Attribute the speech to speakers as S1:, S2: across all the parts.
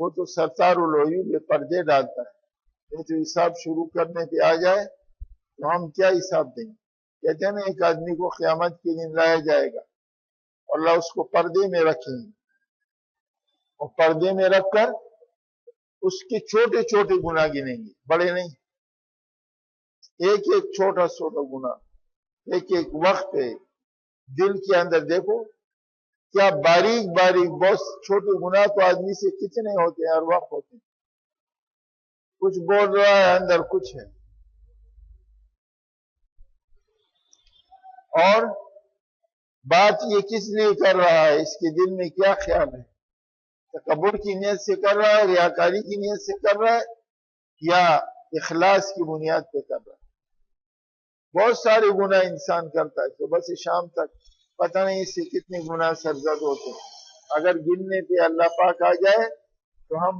S1: وہ تو ستار العیوب یہ پردے ڈالتا ہے. یہ تو حساب شروع کرنے پہ آ جائے تو ہم کیا حساب دیں گے؟ کہتے ہیں نا ایک آدمی کو قیامت کے دن لایا جائے گا اور اللہ اس کو پردے میں رکھیں گے اور پردے میں رکھ کر اس کے چھوٹے چھوٹے گناہ گنیں گے، بڑے نہیں. ایک ایک چھوٹا چھوٹا گناہ ایک ایک وقت ہے. دل کے اندر دیکھو کیا باریک باریک بہت چھوٹے گناہ تو آدمی سے کتنے ہوتے ہیں، ہر وقت ہوتے ہیں. کچھ بول رہا ہے اندر کچھ ہے. اور بات یہ کس لیے کر رہا ہے، اس کے دل میں کیا خیال ہے؟ تکبر کی نیت سے کر رہا ہے، ریاکاری کی نیت سے کر رہا ہے، یا اخلاص کی بنیاد پہ کر رہا ہے؟ بہت سارے گناہ انسان کرتا ہے صبح سے شام تک، پتہ نہیں اس سے کتنے گناہ سرزد ہوتے ہیں. اگر گننے پہ اللہ پاک آ جائے تو ہم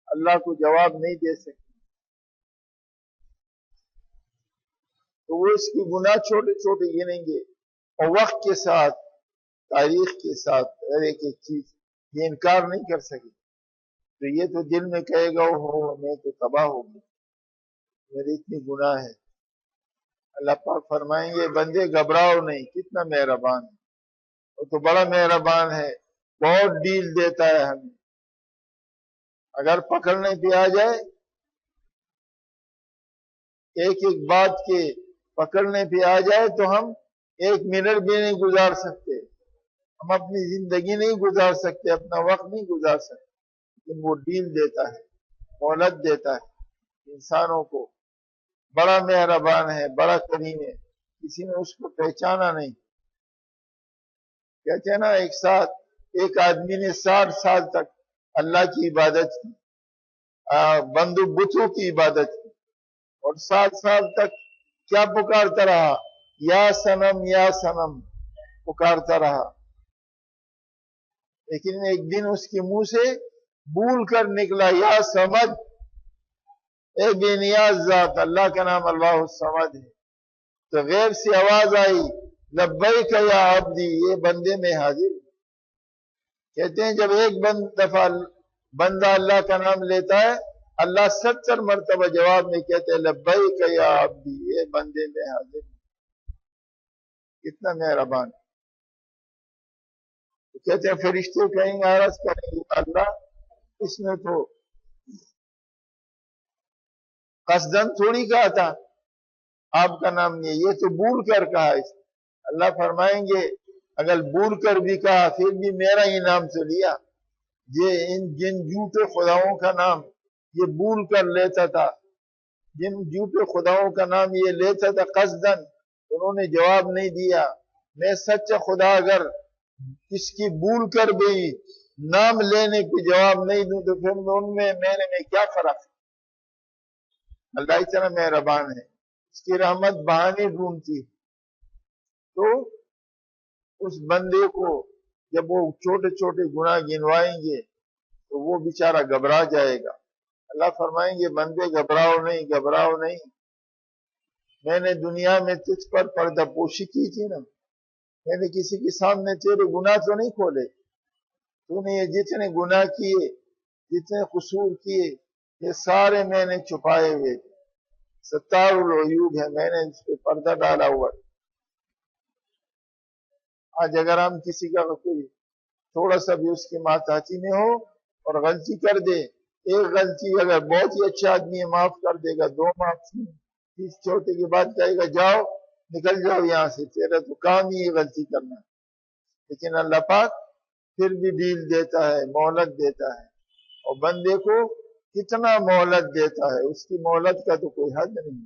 S1: اللہ کو جواب نہیں دے سکتے. تو وہ اس کی گناہ چھوٹے چھوٹے گنیں گے اور وقت کے ساتھ تاریخ کے ساتھ ہر ایک ایک چیز یہ انکار نہیں کر سکے. تو یہ تو دل میں کہے گا ہو میں تو تباہ ہو گیا، میرے اتنی گناہ ہے. اللہ پاک فرمائیں گے بندے گھبراؤ نہیں، کتنا مہربان ہے، وہ تو بڑا مہربان ہے، بہت ڈیل دیتا ہے ہمیں. اگر پکڑنے پہ آ جائے ایک ایک بات کے پکڑنے پہ آ جائے تو ہم ایک منٹ بھی نہیں گزار سکتے، ہم اپنی زندگی نہیں گزار سکتے، اپنا وقت نہیں گزار سکتے. لیکن وہ ڈیل دیتا ہے، مہلت دیتا ہے انسانوں کو. بڑا مہربان ہے، بڑا کریم ہے، کسی نے اس کو پہچانا نہیں. کہتے ہیں نا ایک ساتھ ایک آدمی نے 60 سال تک اللہ کی عبادت کی، بندو بتوں کی عبادت کی، اور 60 سال تک کیا پکارتا رہا؟ یا صنم یا صنم پکارتا رہا. لیکن ایک دن اس کے منہ سے بھول کر نکلا یا سمد، اے بے نیاز ذات. اللہ کا نام اللہ الصمد ہے. تو غیب سے آواز آئی لبیک یا عبدی، یہ بندے میں حاضر. کہتے ہیں جب ایک دفعہ بندہ اللہ کا نام لیتا ہے اللہ 70 مرتبہ جواب میں کہتے ہیں لبیک یا عبدی، یہ بندے میں حاضر. کتنا مہربان. کہتے ہیں فرشتے کہیں گے عرض کریں گے اللہ اس نے تو قصدن تھوڑی کہا تھا آپ کا نام نہیں، یہ تو بھول کر کہا. اللہ فرمائیں گے اگر بھول کر بھی کہا پھر بھی میرا ہی نام تو لیا. یہ جن جھوٹے خداؤں کا نام یہ بھول کر لیتا تھا، جن جھوٹے خداؤں کا نام یہ لیتا تھا قصدن، انہوں نے جواب نہیں دیا. میں سچا خدا اگر اس کی بھول کر بھی نام لینے کی جواب نہیں دوں تو پھر ان میں میرے میں کیا فرق ہے؟ اللہ اتنا مہربان ہے، اس کی رحمت بہانے ڈھونڈتی. تو اس بندے کو جب وہ چھوٹے چھوٹے گناہ گنوائیں گے تو وہ بیچارہ گھبرا جائے گا. اللہ فرمائیں گے بندے گھبراؤ نہیں، گھبراؤ نہیں. میں نے دنیا میں تجھ پر پردہ پوشی کی تھی نا، میں نے کسی کے سامنے تیرے گناہ تو نہیں کھولے. تو نے یہ جتنے گناہ کیے، جتنے قصور کیے، یہ سارے میں نے چھپائے ہوئے تھے. ستار العیوب ہے، میں نے اس پہ پردہ ڈالا ہوا. آج اگر ہم کسی کا کوئی تھوڑا سا بھی اس کی محتاطی میں ہو اور غلطی کر دے، ایک غلطی اگر بہت ہی اچھا آدمی معاف کر دے گا، 2 معاف، 30 چھوٹے کی بات کہے گا جاؤ نکل جاؤ یہاں سے، تیرا تو کام ہی یہ غلطی کرنا. لیکن اللہ پاک پھر بھی ڈیل دیتا ہے، مہلت دیتا ہے. اور بندے کو کتنا مہلت دیتا ہے، اس کی مہلت کا تو کوئی حد نہیں.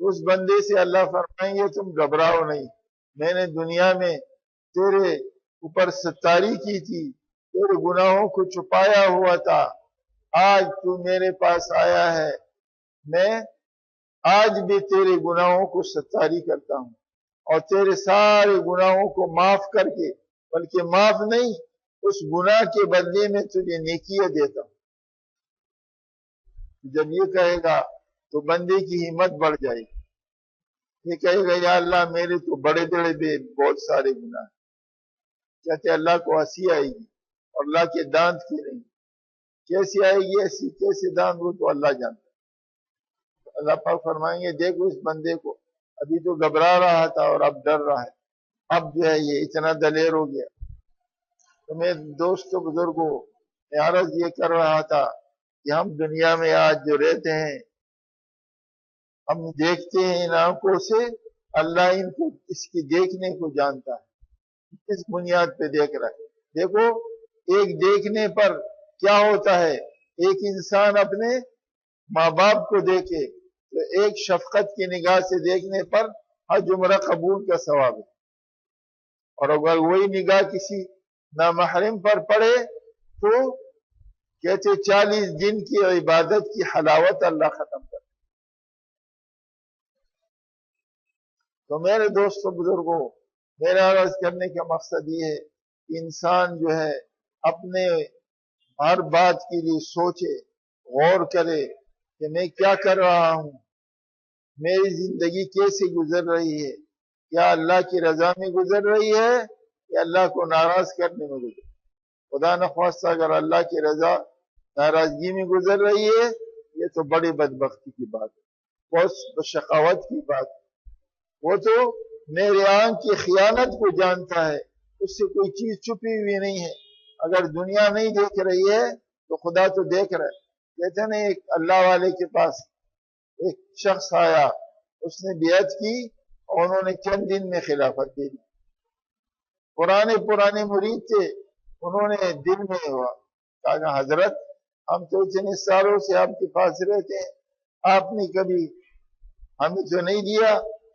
S1: اس بندے سے اللہ فرمائیں گے تم گھبراؤ نہیں، میں نے دنیا میں تیرے اوپر ستاری کی تھی، تیرے گناہوں کو چھپایا ہوا تھا. آج تو میرے پاس آیا ہے، میں آج بھی تیرے گناہوں کو ستاری کرتا ہوں اور تیرے سارے گناہوں کو معاف کر کے، بلکہ معاف نہیں اس گناہ کے بدلے میں تجھے نیکیاں دیتا ہوں. جب یہ کہے گا تو بندے کی ہمت بڑھ جائے گی. یہ کہے گا یا اللہ میرے تو بڑے بڑے بہت سارے گناہ. کہتے اللہ کو ہنسی آئے گی اور اللہ کے دانت کھلیں گے. کیسی آئے گی ایسی کیسے دان وہ تو اللہ جانتا ہے۔ اللہ پاک فرمائیں گے دیکھو اس بندے کو، ابھی تو گھبرا رہا تھا اور اب ڈر رہا ہے، اب جو ہے یہ اتنا دلیر ہو گیا۔ تو میرے دوستوں بزرگوں، میں عرض یہ کر رہا تھا کہ ہم دنیا میں آج جو رہتے ہیں، ہم دیکھتے ہیں ان آنکھوں سے، اللہ ان کو اس کی دیکھنے کو جانتا ہے، کس بنیاد پہ دیکھ رہا ہے۔ دیکھو ایک دیکھنے پر کیا ہوتا ہے، ایک انسان اپنے ماں باپ کو دیکھے تو ایک شفقت کی نگاہ سے دیکھنے پر حج عمرہ قبول کا ثواب ہے، اور اگر وہی نگاہ کسی نامحرم پر پڑے تو کہتے 40 دن کی عبادت کی حلاوت اللہ ختم کر۔ تو میرے دوستوں بزرگوں، میرا عرض کرنے کا مقصد یہ ہے کہ انسان جو ہے اپنے ہر بات کے لیے سوچے، غور کرے کہ میں کیا کر رہا ہوں، میری زندگی کیسے گزر رہی ہے، کیا اللہ کی رضا میں گزر رہی ہے یا اللہ کو ناراض کرنے میں گزر رہی ہے۔ خدا نخواستہ اگر اللہ کی رضا ناراضگی میں گزر رہی ہے یہ تو بڑی بدبختی کی بات ہے، بہت شقاوت کی بات ہے۔ وہ تو میرے آنکھ کی خیانت کو جانتا ہے، اس سے کوئی چیز چھپی ہوئی نہیں ہے۔ اگر دنیا نہیں دیکھ رہی ہے تو خدا تو دیکھ رہا ہے۔ کہتے ہیں ایک اللہ والے کے پاس ایک شخص آیا، اس نے بیعت کی اور انہوں نے چند دن میں خلافت دے دی۔ پرانے مرید تھے، انہوں نے دل میں ہوا کہا کہ حضرت ہم تو اتنے سالوں سے آپ کے پاس رہتے ہیں، آپ نے کبھی ہمیں تو نہیں دیا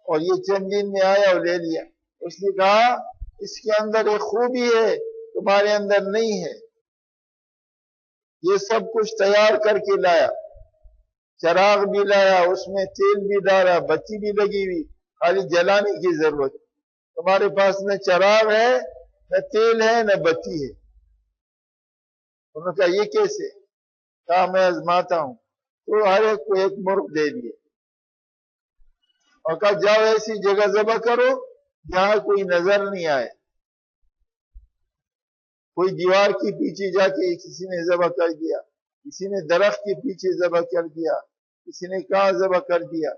S1: اور یہ چند دن میں آیا اور لے لیا۔ اس نے کہا اس کے اندر ایک خوبی ہے تمہارے اندر نہیں ہے، یہ سب کچھ تیار کر کے لایا، چراغ بھی لایا، اس میں تیل بھی ڈالا، بتی بھی لگی ہوئی، خالی جلانے کی ضرورت۔ تمہارے پاس نہ چراغ ہے، نہ تیل ہے، نہ بتی ہے۔ انہوں نے کہا یہ کیسے؟ کہا میں آزماتا ہوں۔ تو ہر ایک کو ایک مرغ دے دیے اور کہا جاؤ ایسی جگہ ذبح کرو جہاں کوئی نظر نہیں آئے۔ کوئی دیوار کے پیچھے جا کے کسی نے ذبح کر دیا، کسی نے درخت کے پیچھے ذبح کر دیا، کسی نے کہاں ذبح کر دیا۔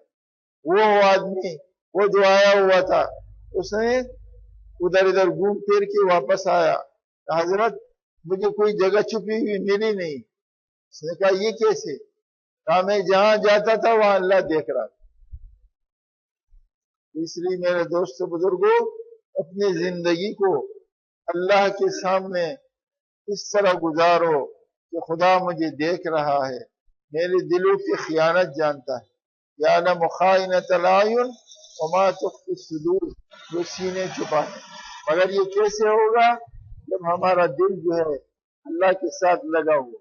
S1: وہ آدمی وہ جو آیا ہوا تھا اس نے ادھر ادھر گھوم پھر کے واپس آیا، حضرت مجھے کوئی جگہ چھپی ہوئی ملی نہیں۔ اس نے کہا یہ کیسے؟ کہا میں جہاں جاتا تھا وہاں اللہ دیکھ رہا تھا۔ اس لیے میرے دوستو بزرگوں، اپنی زندگی کو اللہ کے سامنے اس طرح گزارو کہ خدا مجھے دیکھ رہا ہے، میرے دلوں کی خیانت جانتا ہے۔ یعلم خائنۃ الاعین وما تخفی الصدور، جو سینے چھپاتے۔ مگر یہ کیسے ہوگا؟ جب ہمارا دل جو ہے اللہ کے ساتھ لگا ہوا۔